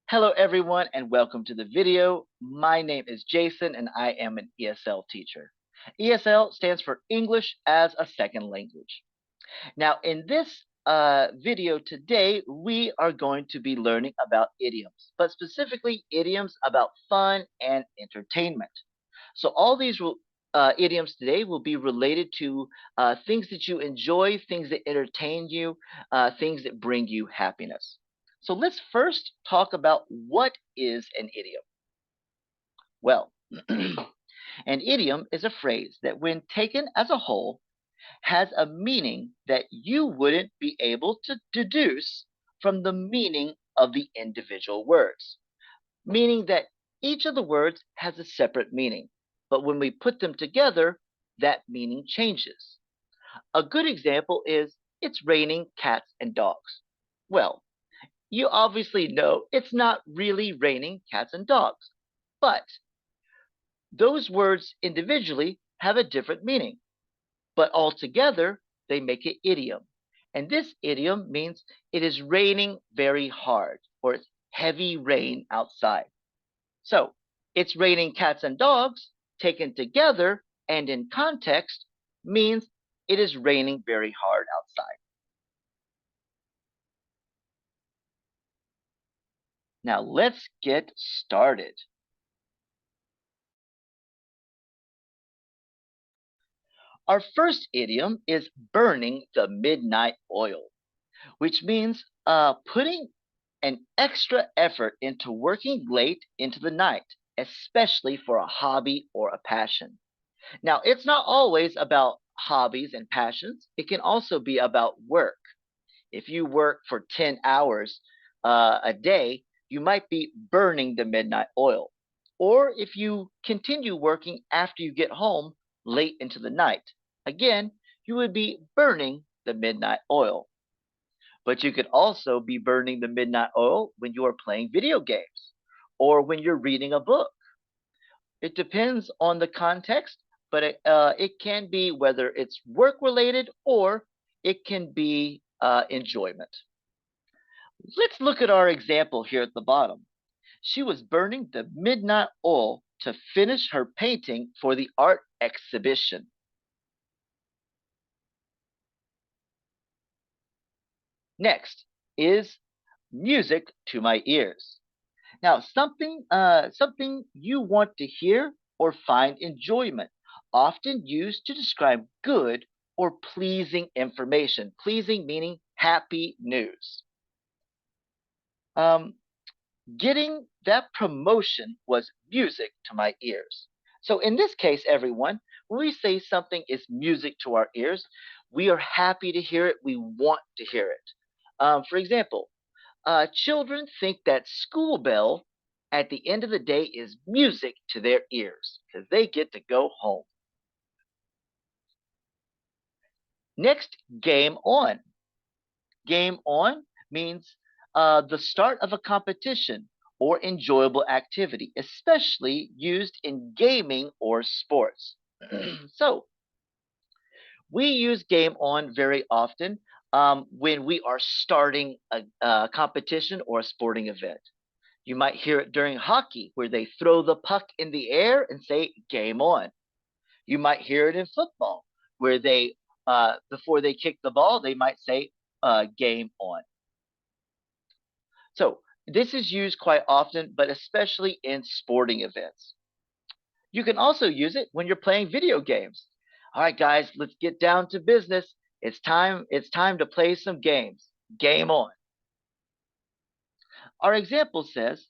Hello everyone and welcome to the video. My name is Jason and I am an ESL teacher. ESL stands for English as a Second Language. Now in this video today, we are going to be learning about idioms, but specifically idioms about fun and entertainment. So all these idioms today will be related to things that you enjoy, things that entertain you, things that bring you happiness. So let's first talk about what is an idiom. Well, an idiom is a phrase that when taken as a whole has a meaning that you wouldn't be able to deduce from the meaning of the individual words, meaning that each of the words has a separate meaning, but when we put them together, that meaning changes. A good example is it's raining cats and dogs. Well, you obviously know it's not really raining cats and dogs, but those words individually have a different meaning, but altogether they make an idiom. And this idiom means it is raining very hard, or it's heavy rain outside. So, it's raining cats and dogs, taken together and in context, means it is raining very hard outside. Now, let's get started. Our first idiom is burning the midnight oil, which means putting an extra effort into working late into the night, especially for a hobby or a passion. Now, it's not always about hobbies and passions. It can also be about work. If you work for 10 hours a day, you might be burning the midnight oil. Or if you continue working after you get home late into the night, again, you would be burning the midnight oil. But you could also be burning the midnight oil when you are playing video games or when you're reading a book. It depends on the context, but it can be whether it's work related or it can be enjoyment. Let's look at our example here at the bottom. She was burning the midnight oil to finish her painting for the art exhibition. Next is music to my ears. Now, something you want to hear or find enjoyment, often used to describe good or pleasing information. Pleasing meaning happy news. Um, Getting that promotion was music to my ears. So in this case, everyone, when we say something is music to our ears, we are happy to hear it. We want to hear it. For example, children think that school bell at the end of the day is music to their ears because they get to go home. Next, game on. Game on means the start of a competition or enjoyable activity, especially used in gaming or sports. So, we use game on very often when we are starting a competition or a sporting event. You might hear it during hockey, where they throw the puck in the air and say, game on. You might hear it in football, where before they kick the ball, they might say, game on. So this is used quite often, but especially in sporting events. You can also use it when you're playing video games. All right, guys, let's get down to business. It's time to play some games. Game on. Our example says,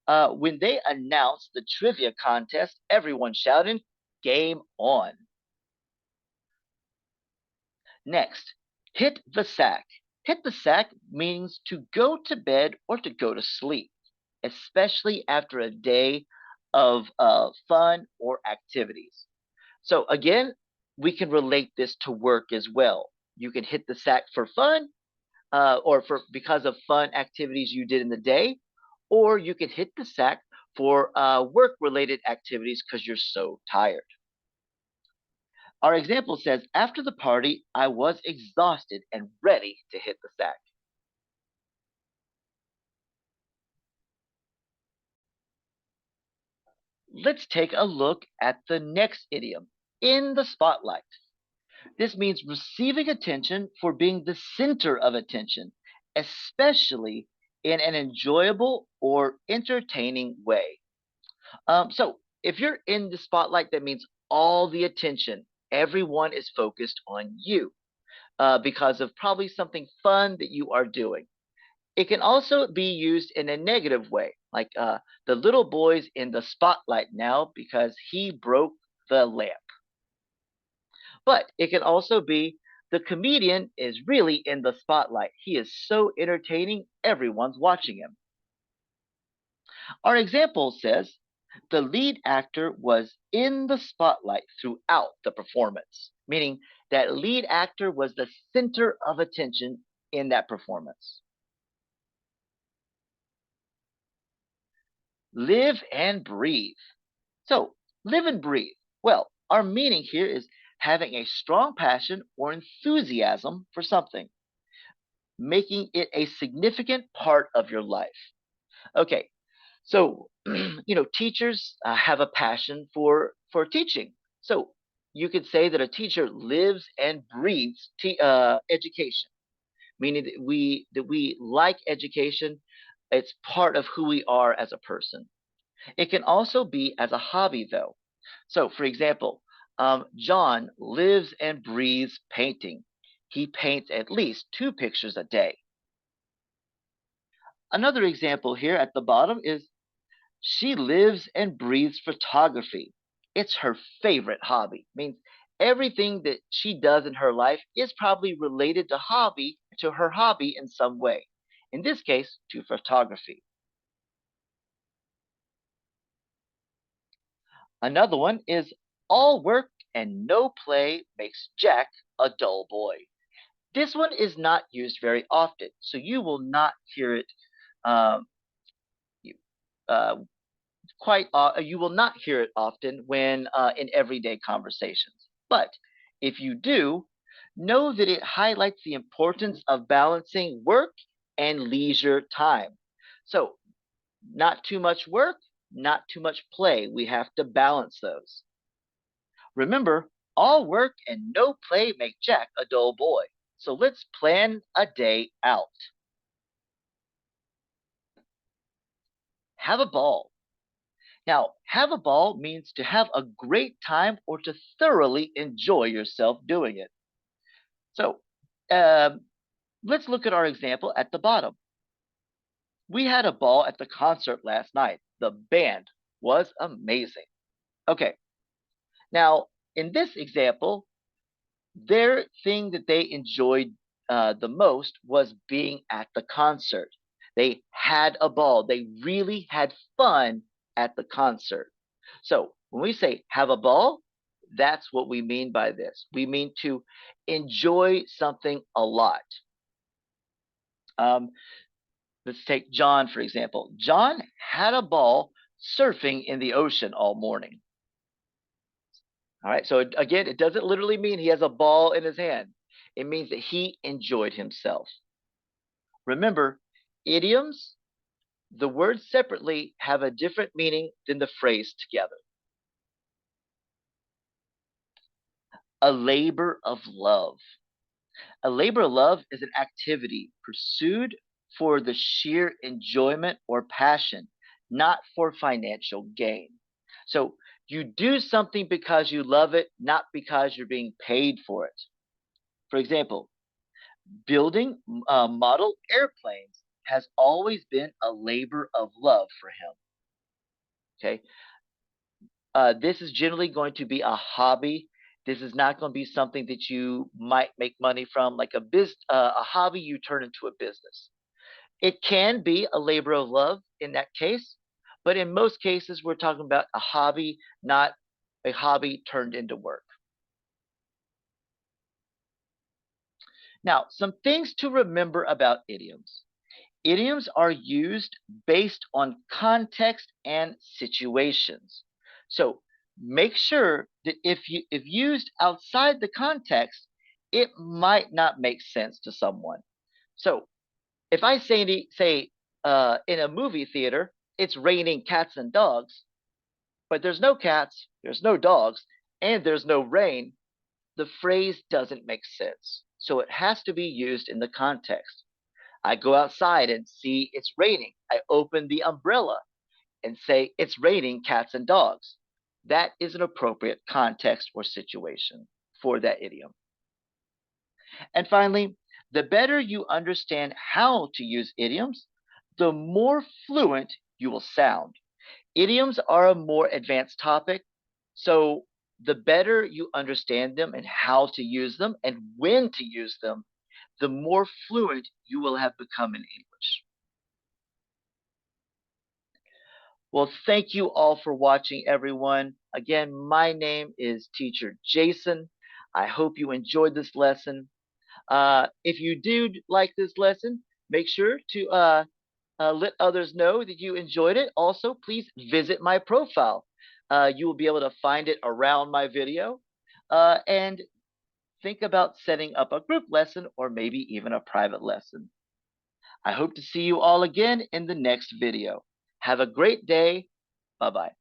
when they announced the trivia contest, everyone shouted, game on. Next, hit the sack. Hit the sack means to go to bed or to go to sleep, especially after a day of fun or activities. So again, we can relate this to work as well. You can hit the sack for fun, or for because of fun activities you did in the day, or you can hit the sack for work-related activities because you're so tired. Our example says, after the party, I was exhausted and ready to hit the sack. Let's take a look at the next idiom, in the spotlight. This means receiving attention for being the center of attention, especially in an enjoyable or entertaining way. So, if you're in the spotlight, that means all the attention, everyone is focused on you because of probably something fun that you are doing. It can also be used in a negative way, like the little boy's in the spotlight now because he broke the lamp. But it can also be the comedian is really in the spotlight. He is so entertaining, everyone's watching him. Our example says the lead actor was in the spotlight throughout the performance, meaning that lead actor was the center of attention in that performance. Live and breathe. So, live and breathe. Well, our meaning here is having a strong passion or enthusiasm for something, making it a significant part of your life. Okay, so teachers have a passion for teaching. So you could say that a teacher lives and breathes education, meaning that we like education. It's part of who we are as a person. It can also be as a hobby, though. So, for example, John lives and breathes painting. He paints at least 2 pictures a day. Another example here at the bottom is she lives and breathes photography. It's her favorite hobby. Means everything that she does in her life is probably related to her hobby in some way. In this case, to photography. Another one is all work and no play makes Jack a dull boy. This one is not used very often, so you will not hear it um, you- uh, you will not hear it often when in everyday conversations. But if you do, know that it highlights the importance of balancing work and leisure time. So, not too much work, not too much play. We have to balance those. Remember, all work and no play make Jack a dull boy. So let's plan a day out. Have a ball. Now, have a ball means to have a great time or to thoroughly enjoy yourself doing it. So, um, let's look at our example at the bottom. We had a ball at the concert last night. The band was amazing. Okay, now in this example, their thing that they enjoyed the most was being at the concert. They had a ball. They really had fun at the concert. So when we say have a ball, that's what we mean by this. We mean to enjoy something a lot. Um, let's take John, for example. John had a ball surfing in the ocean all morning. All right. So again, it doesn't literally mean he has a ball in his hand. It means that he enjoyed himself. Remember, idioms, the words separately have a different meaning than the phrase together. A labor of love. A labor of love is an activity pursued for the sheer enjoyment or passion, not for financial gain. So you do something because you love it, not because you're being paid for it. For example, building model airplanes has always been a labor of love for him. Okay. This is generally going to be a hobby. This is not going to be something that you might make money from, like a hobby you turn into a business. It can be a labor of love in that case, but in most cases, we're talking about a hobby, not a hobby turned into work. Now, some things to remember about idioms. Idioms are used based on context and situations. So make sure that if used outside the context, it might not make sense to someone. So if I say in a movie theater, it's raining cats and dogs, but there's no cats, there's no dogs, and there's no rain, the phrase doesn't make sense. So it has to be used in the context. I go outside and see it's raining. I open the umbrella and say it's raining cats and dogs. That is an appropriate context or situation for that idiom. And finally, the better you understand how to use idioms, the more fluent you will sound. Idioms are a more advanced topic, so the better you understand them and how to use them and when to use them, the more fluent you will have become in English. Well, thank you all for watching, everyone. Again, my name is Teacher Jason. I hope you enjoyed this lesson. If you do like this lesson, make sure to let others know that you enjoyed it. Also, please visit my profile. You will be able to find it around my video. And think about setting up a group lesson or maybe even a private lesson. I hope to see you all again in the next video. Have a great day. Bye-bye.